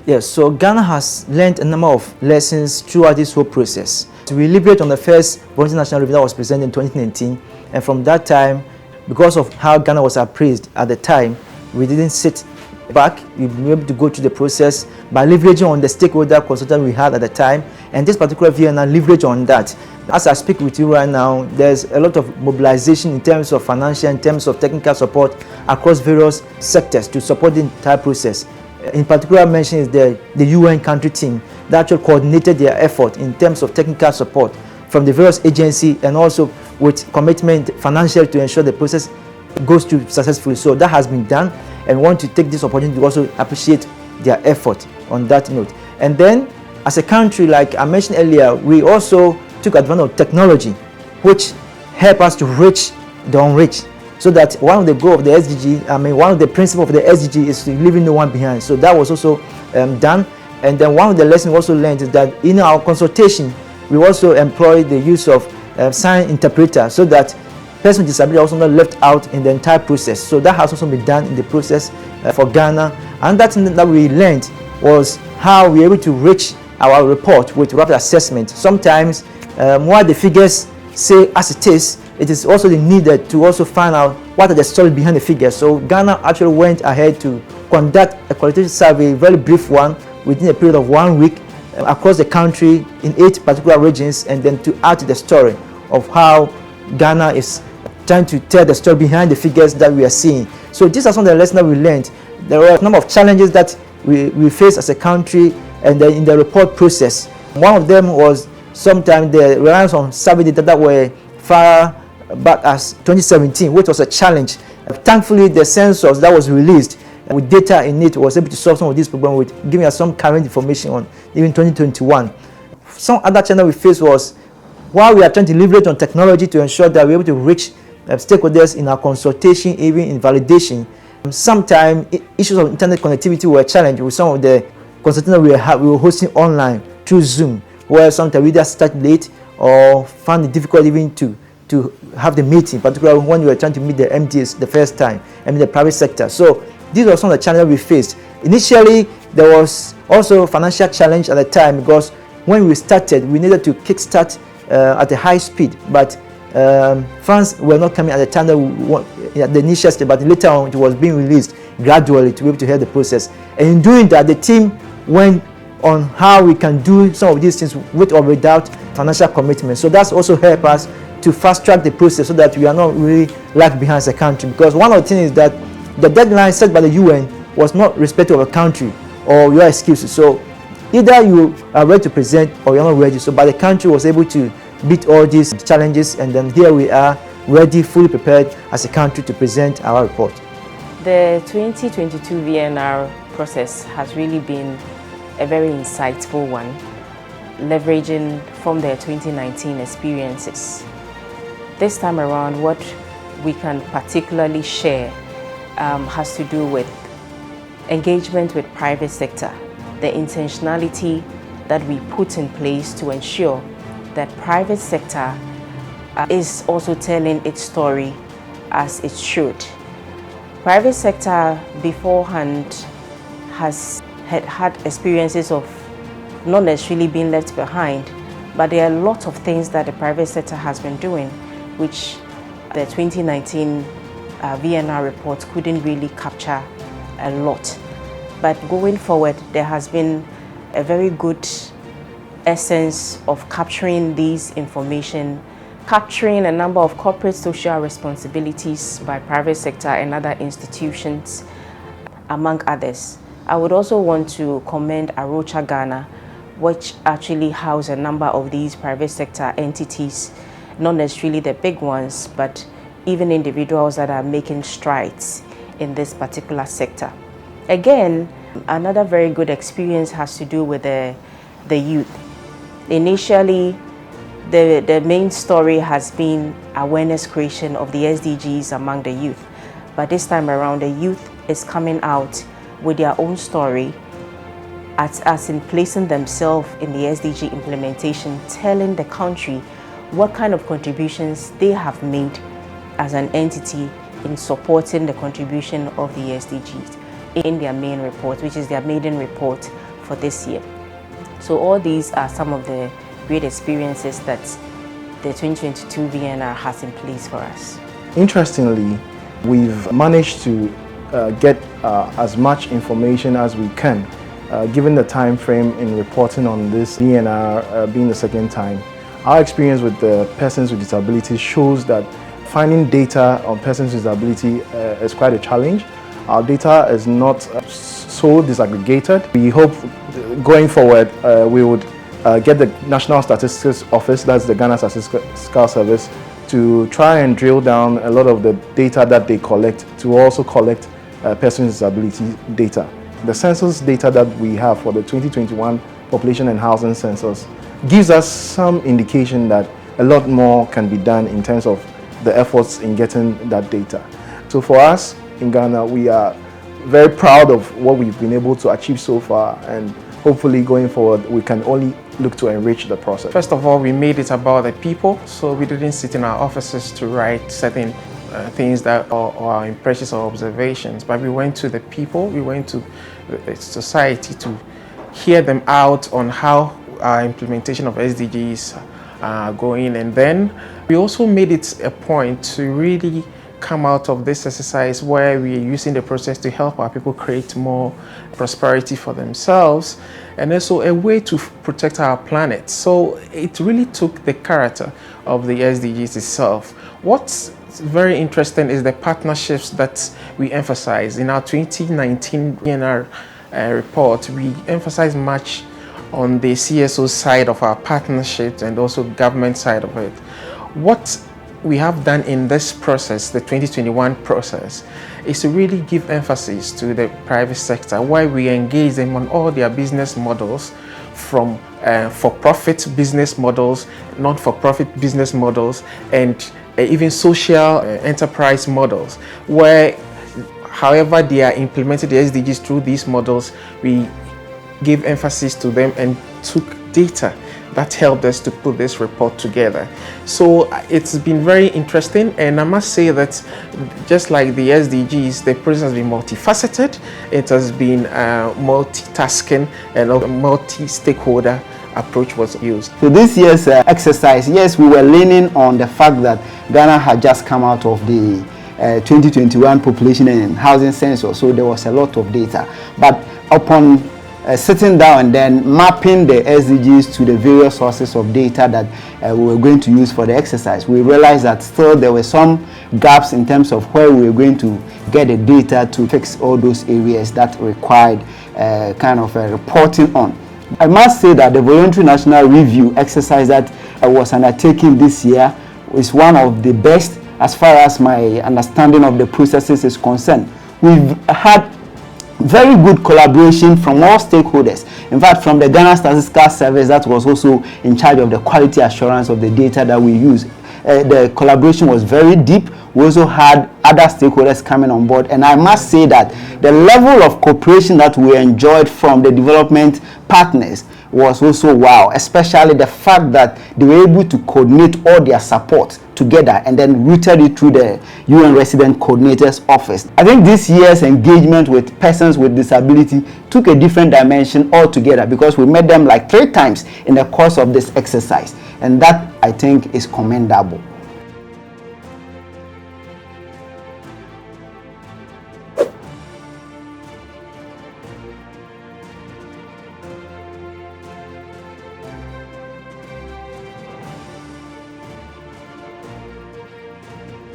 Yes, so Ghana has learned a number of lessons throughout this whole process. So we leveraged on the first Voluntary National Review that was presented in 2019, and from that time, because of how Ghana was appraised at the time, we didn't sit back. We were able to go through the process by leveraging on the stakeholder consultant we had at the time, and this particular VNR leverage on that. As I speak with you right now, there's a lot of mobilization in terms of financial, in terms of technical support across various sectors to support the entire process. In particular, I mention is the UN country team that actually coordinated their effort in terms of technical support from the various agencies, and also with commitment financially to ensure the process goes through successfully. So that has been done, and we want to take this opportunity to also appreciate their effort on that note. And then, as a country, like I mentioned earlier, we also took advantage of technology, which help us to reach the unreached. So that one of the goals of the SDG, one of the principles of the SDG is to leaving no one behind. So that was also done. And then one of the lessons we also learned is that in our consultation, we also employ the use of sign interpreter, so that persons with disability are also not left out in the entire process. So that has also been done in the process for Ghana. And that thing that we learned was how we were able to reach our report with rapid assessment. Sometimes, while the figures say as it is also needed to also find out what are the stories behind the figures. So Ghana actually went ahead to conduct a qualitative survey, a very brief one, within a period of 1 week across the country in 8 particular regions, and then to add to the story of how Ghana is trying to tell the story behind the figures that we are seeing. So these are some of the lessons that we learned. There were a number of challenges that we face as a country, and then in the report process. One of them was sometimes the reliance on survey data that were far back as 2017, which was a challenge. Thankfully, the census that was released with data in it was able to solve some of these problems with giving us some current information on even 2021. Some other challenge we faced was, while we are trying to leverage on technology to ensure that we're able to reach stakeholders in our consultation, even in validation, sometimes issues of internet connectivity were a challenge with some of the consultations we were hosting online through Zoom, where sometimes we just start late or found it difficult even to have the meeting, particularly when you were trying to meet the MDs the first time, the private sector. So these are some of the challenges we faced. Initially, there was also a financial challenge at the time, because when we started, we needed to kickstart at a high speed, but funds were not coming at the time that we want, at the initial stage, but later on it was being released gradually to be able to help the process. And in doing that, the team went on how we can do some of these things with or without financial commitment. So that's also helped us to fast track the process so that we are not really lag behind as a country. Because one of the things is that the deadline set by the UN was not respective of a country or your excuses. So either you are ready to present or you're not ready. So but the country was able to beat all these challenges, and then here we are ready, fully prepared as a country to present our report. The 2022 VNR process has really been a very insightful one, leveraging from their 2019 experiences. This time around, what we can particularly share has to do with engagement with private sector, the intentionality that we put in place to ensure that private sector is also telling its story as it should. Private sector beforehand had experiences of not necessarily being left behind, but there are a lot of things that the private sector has been doing, which the 2019 VNR report couldn't really capture a lot. But going forward, there has been a very good essence of capturing these information, capturing a number of corporate social responsibilities by private sector and other institutions, among others. I would also want to commend Arocha Ghana, which actually house a number of these private sector entities, not necessarily the big ones, but even individuals that are making strides in this particular sector. Again, another very good experience has to do with the youth. Initially, the main story has been awareness creation of the SDGs among the youth. But this time around, the youth is coming out with their own story, as in placing themselves in the SDG implementation, telling the country what kind of contributions they have made as an entity in supporting the contribution of the SDGs in their main report, which is their maiden report for this year. So all these are some of the great experiences that the 2022 VNR has in place for us. Interestingly, we've managed to get as much information as we can, given the time frame in reporting on this VNR being the second time. Our experience with the persons with disabilities shows that finding data on persons with disability is quite a challenge. Our data is not so disaggregated. We hope going forward we would get the National Statistics Office, that's the Ghana Statistical Service, to try and drill down a lot of the data that they collect to also collect persons with disability data. The census data that we have for the 2021 population and housing census gives us some indication that a lot more can be done in terms of the efforts in getting that data. So for us in Ghana, we are very proud of what we've been able to achieve so far, and hopefully going forward we can only look to enrich the process. First of all, we made it about the people, so we didn't sit in our offices to write certain things that are our impressions or observations, but we went to the people, we went to the society to hear them out on how our implementation of SDGs are going, and then we also made it a point to really come out of this exercise where we are using the process to help our people create more prosperity for themselves and also a way to protect our planet. So it really took the character of the SDGs itself. What's very interesting is the partnerships that we emphasize. In our 2019 VNR report, we emphasize much on the CSO side of our partnerships and also government side of it. What we have done in this process, the 2021 process, is to really give emphasis to the private sector, where we engage them on all their business models, from for-profit business models, not-for-profit business models, and even social enterprise models, where however they are implemented the SDGs through these models, we gave emphasis to them and took data that helped us to put this report together. So it's been very interesting, and I must say that just like the SDGs, the process has been multifaceted, it has been multitasking, and a multi-stakeholder approach was used. So this year's exercise, yes, we were leaning on the fact that Ghana had just come out of the 2021 population and housing census, so there was a lot of data. But upon sitting down and then mapping the SDGs to the various sources of data that we were going to use for the exercise, we realized that still there were some gaps in terms of where we were going to get the data to fix all those areas that required kind of reporting on. I must say that the Voluntary National Review exercise that was undertaken this year is one of the best as far as my understanding of the processes is concerned. We've had very good collaboration from all stakeholders. In fact, from the Ghana Statistical Service that was also in charge of the quality assurance of the data that we use. The collaboration was very deep. We also had other stakeholders coming on board, and I must say that the level of cooperation that we enjoyed from the development partners was also wow, especially the fact that they were able to coordinate all their support together and then routed it through the UN Resident Coordinator's Office. I think this year's engagement with persons with disability took a different dimension altogether, because we met them like 3 times in the course of this exercise, and that I think is commendable.